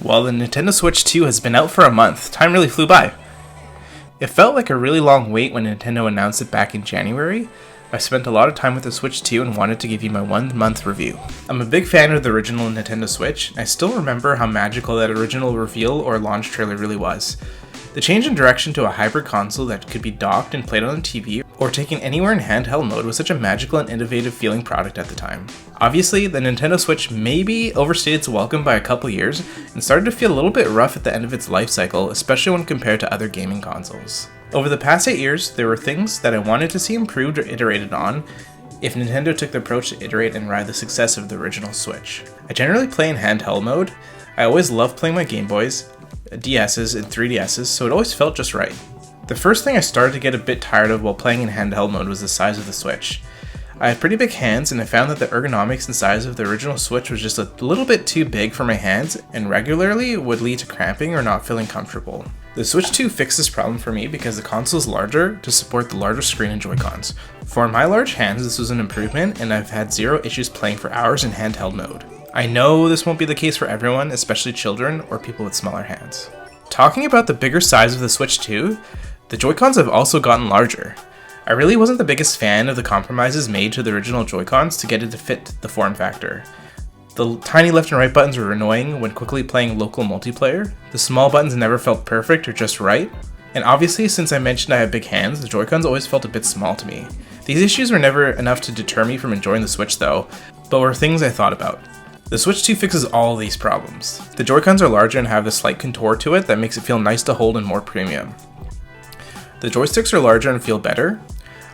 Well, the Nintendo Switch 2 has been out for a month. Time really flew by. It felt like a really long wait when Nintendo announced it back in January. I spent a lot of time with the Switch 2 and wanted to give you my 1 month review. I'm a big fan of the original Nintendo Switch. I still remember how magical that original reveal or launch trailer really was. The change in direction to a hybrid console that could be docked and played on the TV or taken anywhere in handheld mode was such a magical and innovative feeling product at the time. Obviously, the Nintendo Switch maybe overstayed its welcome by a couple years and started to feel a little bit rough at the end of its life cycle, especially when compared to other gaming consoles. Over the past 8 years, there were things that I wanted to see improved or iterated on if Nintendo took the approach to iterate and ride the success of the original Switch. I generally play in handheld mode. I always loved playing my Game Boys, DS's, and 3DS's, so it always felt just right. The first thing I started to get a bit tired of while playing in handheld mode was the size of the Switch. I had pretty big hands, and I found that the ergonomics and size of the original Switch was just a little bit too big for my hands and regularly would lead to cramping or not feeling comfortable. The Switch 2 fixed this problem for me because the console is larger to support the larger screen and Joy-Cons. For my large hands, this was an improvement, and I've had zero issues playing for hours in handheld mode. I know this won't be the case for everyone, especially children or people with smaller hands. Talking about the bigger size of the Switch 2, the Joy-Cons have also gotten larger. I really wasn't the biggest fan of the compromises made to the original Joy-Cons to get it to fit the form factor. The tiny left and right buttons were annoying when quickly playing local multiplayer, the small buttons never felt perfect or just right, and obviously since I mentioned I have big hands, the Joy-Cons always felt a bit small to me. These issues were never enough to deter me from enjoying the Switch though, but were things I thought about. The Switch 2 fixes all these problems. The Joy-Cons are larger and have this slight contour to it that makes it feel nice to hold and more premium. The joysticks are larger and feel better.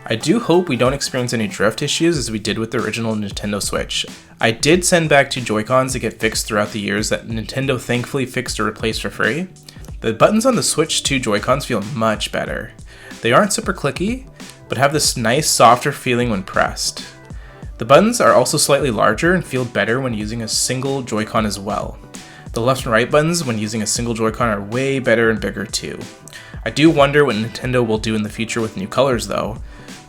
I do hope we don't experience any drift issues as we did with the original Nintendo Switch. I did send back 2 Joy-Cons to get fixed throughout the years that Nintendo thankfully fixed or replaced for free. The buttons on the Switch 2 Joy-Cons feel much better. They aren't super clicky, but have this nice softer feeling when pressed. The buttons are also slightly larger and feel better when using a single Joy-Con as well. The left and right buttons when using a single Joy-Con are way better and bigger too. I do wonder what Nintendo will do in the future with new colors though.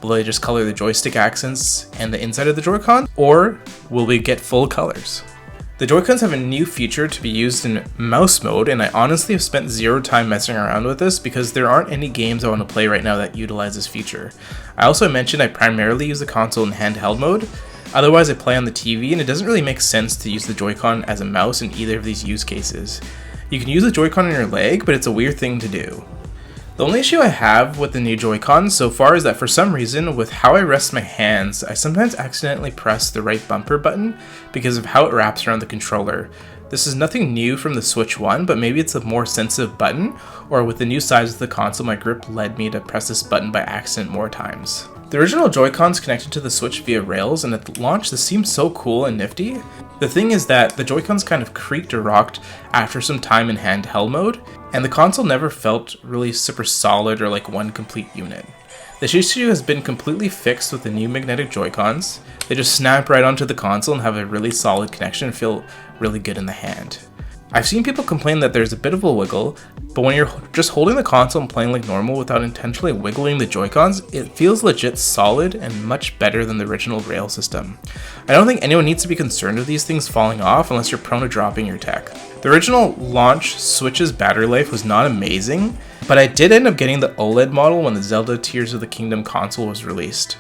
Will they just color the joystick accents and the inside of the Joy-Con, or will we get full colors? The Joy-Cons have a new feature to be used in mouse mode, and I honestly have spent zero time messing around with this because there aren't any games I want to play right now that utilize this feature. I also mentioned I primarily use the console in handheld mode, otherwise I play on the TV and it doesn't really make sense to use the Joy-Con as a mouse in either of these use cases. You can use the Joy-Con on your leg, but it's a weird thing to do. The only issue I have with the new Joy-Cons so far is that for some reason, with how I rest my hands, I sometimes accidentally press the right bumper button because of how it wraps around the controller. This is nothing new from the Switch 1, but maybe it's a more sensitive button, or with the new size of the console, my grip led me to press this button by accident more times. The original Joy-Cons connected to the Switch via rails, and at launch this seemed so cool and nifty. The thing is that the Joy-Cons kind of creaked or rocked after some time in handheld mode, and the console never felt really super solid or like one complete unit. This issue has been completely fixed with the new magnetic Joy-Cons. They just snap right onto the console and have a really solid connection and feel really good in the hand. I've seen people complain that there's a bit of a wiggle, but when you're just holding the console and playing like normal without intentionally wiggling the Joy-Cons, it feels legit solid and much better than the original rail system. I don't think anyone needs to be concerned of these things falling off unless you're prone to dropping your tech. The original launch Switch's battery life was not amazing, but I did end up getting the OLED model when the Zelda Tears of the Kingdom console was released.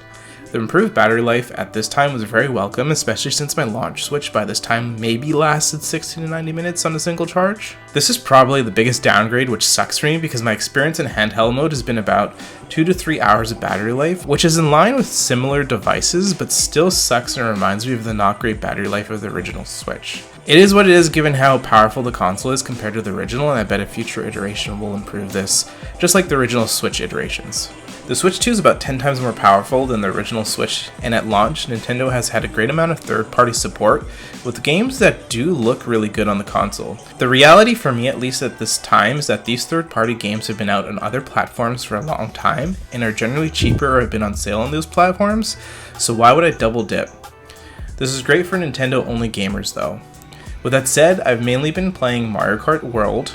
The improved battery life at this time was very welcome, especially since my launch Switch by this time maybe lasted 60 to 90 minutes on a single charge. This is probably the biggest downgrade, which sucks for me because my experience in handheld mode has been about 2 to 3 hours of battery life, which is in line with similar devices, but still sucks and reminds me of the not great battery life of the original Switch. It is what it is given how powerful the console is compared to the original, and I bet a future iteration will improve this, just like the original Switch iterations. The Switch 2 is about 10 times more powerful than the original Switch, and at launch, Nintendo has had a great amount of third-party support with games that do look really good on the console. The reality for me, at least at this time, is that these third-party games have been out on other platforms for a long time and are generally cheaper or have been on sale on those platforms, so why would I double dip? This is great for Nintendo-only gamers though. With that said, I've mainly been playing Mario Kart World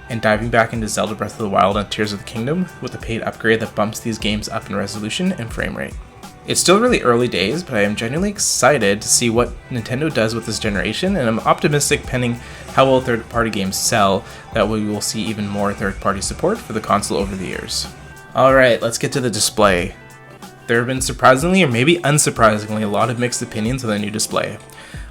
and diving back into Zelda Breath of the Wild and Tears of the Kingdom with a paid upgrade that bumps these games up in resolution and frame rate. It's still really early days, but I am genuinely excited to see what Nintendo does with this generation, and I'm optimistic pending how well third-party games sell that we will see even more third-party support for the console over the years. Alright, let's get to the display. There have been surprisingly, or maybe unsurprisingly, a lot of mixed opinions on the new display.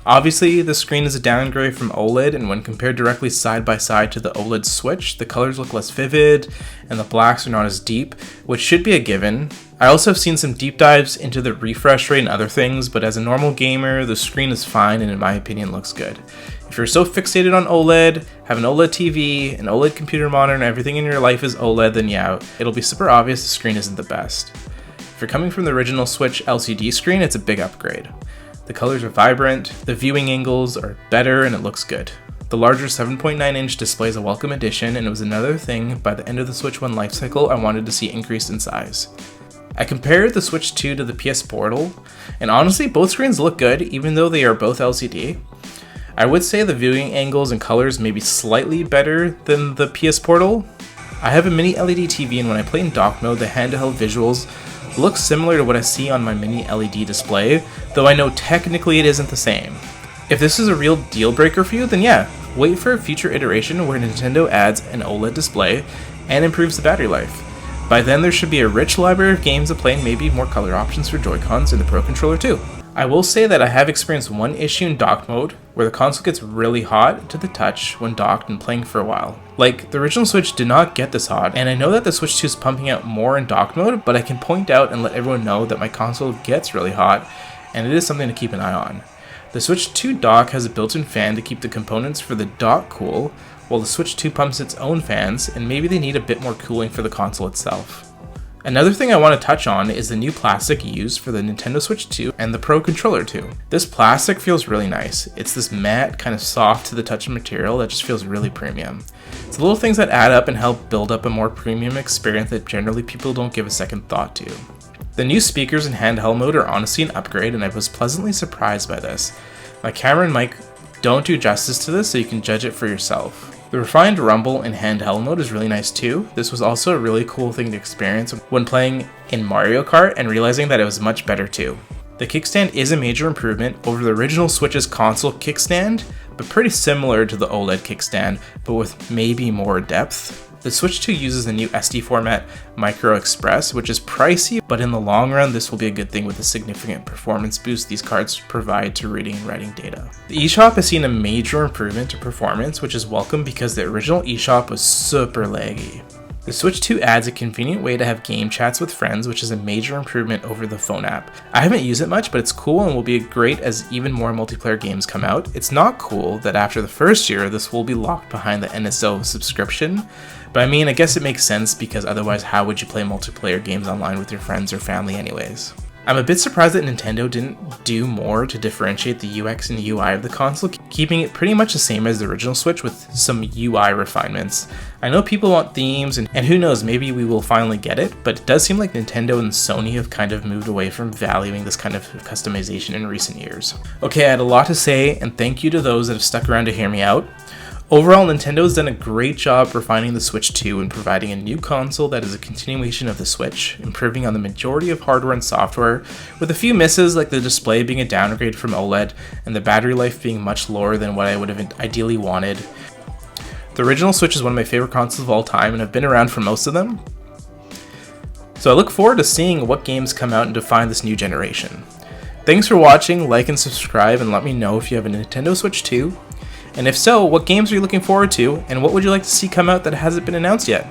Obviously, the screen is a downgrade from OLED, and when compared directly side by side to the OLED Switch, the colors look less vivid, and the blacks are not as deep, which should be a given. I also have seen some deep dives into the refresh rate and other things, but as a normal gamer, the screen is fine and in my opinion looks good. If you're so fixated on OLED, have an OLED TV, an OLED computer monitor, and everything in your life is OLED, then yeah, it'll be super obvious the screen isn't the best. If you're coming from the original Switch LCD screen, it's a big upgrade. The colors are vibrant, the viewing angles are better, and it looks good. The larger 7.9-inch display is a welcome addition, and it was another thing by the end of the Switch 1 lifecycle I wanted to see increased in size. I compared the Switch 2 to the PS Portal, and honestly both screens look good even though they are both LCD. I would say the viewing angles and colors may be slightly better than the PS Portal. I have a mini LED TV, and when I play in dock mode, the handheld visuals look similar to what I see on my mini LED display, though I know technically it isn't the same. If this is a real deal breaker for you, then yeah, wait for a future iteration where Nintendo adds an OLED display and improves the battery life. By then there should be a rich library of games to play and maybe more color options for Joy-Cons in the Pro Controller too. I will say that I have experienced one issue in dock mode where the console gets really hot to the touch when docked and playing for a while. Like, the original Switch did not get this hot, and I know that the Switch 2 is pumping out more in dock mode, but I can point out and let everyone know that my console gets really hot, and it is something to keep an eye on. The Switch 2 dock has a built-in fan to keep the components for the dock cool, while the Switch 2 pumps its own fans, and maybe they need a bit more cooling for the console itself. Another thing I want to touch on is the new plastic used for the Nintendo Switch 2 and the Pro Controller 2. This plastic feels really nice. It's this matte, kind of soft to the touch material that just feels really premium. It's the little things that add up and help build up a more premium experience that generally people don't give a second thought to. The new speakers in handheld mode are honestly an upgrade, and I was pleasantly surprised by this. My camera and mic don't do justice to this, so you can judge it for yourself. The refined rumble in handheld mode is really nice too. This was also a really cool thing to experience when playing in Mario Kart and realizing that it was much better too. The kickstand is a major improvement over the original Switch's console kickstand, but pretty similar to the OLED kickstand, but with maybe more depth. The Switch 2 uses the new SD format Micro Express, which is pricey, but in the long run this will be a good thing with the significant performance boost these cards provide to reading and writing data. The eShop has seen a major improvement to performance, which is welcome because the original eShop was super laggy. The Switch 2 adds a convenient way to have game chats with friends, which is a major improvement over the phone app. I haven't used it much, but it's cool and will be great as even more multiplayer games come out. It's not cool that after the first year, this will be locked behind the NSO subscription, but I mean, I guess it makes sense because otherwise how would you play multiplayer games online with your friends or family anyways? I'm a bit surprised that Nintendo didn't do more to differentiate the UX and UI of the console, keeping it pretty much the same as the original Switch with some UI refinements. I know people want themes, and who knows, maybe we will finally get it, but it does seem like Nintendo and Sony have kind of moved away from valuing this kind of customization in recent years. Okay, I had a lot to say, and thank you to those that have stuck around to hear me out. Overall, Nintendo has done a great job refining the Switch 2 and providing a new console that is a continuation of the Switch, improving on the majority of hardware and software, with a few misses like the display being a downgrade from OLED and the battery life being much lower than what I would have ideally wanted. The original Switch is one of my favorite consoles of all time, and I've been around for most of them. So I look forward to seeing what games come out and define this new generation. Thanks for watching, like and subscribe, and let me know if you have a Nintendo Switch 2. And if so, what games are you looking forward to, and what would you like to see come out that hasn't been announced yet?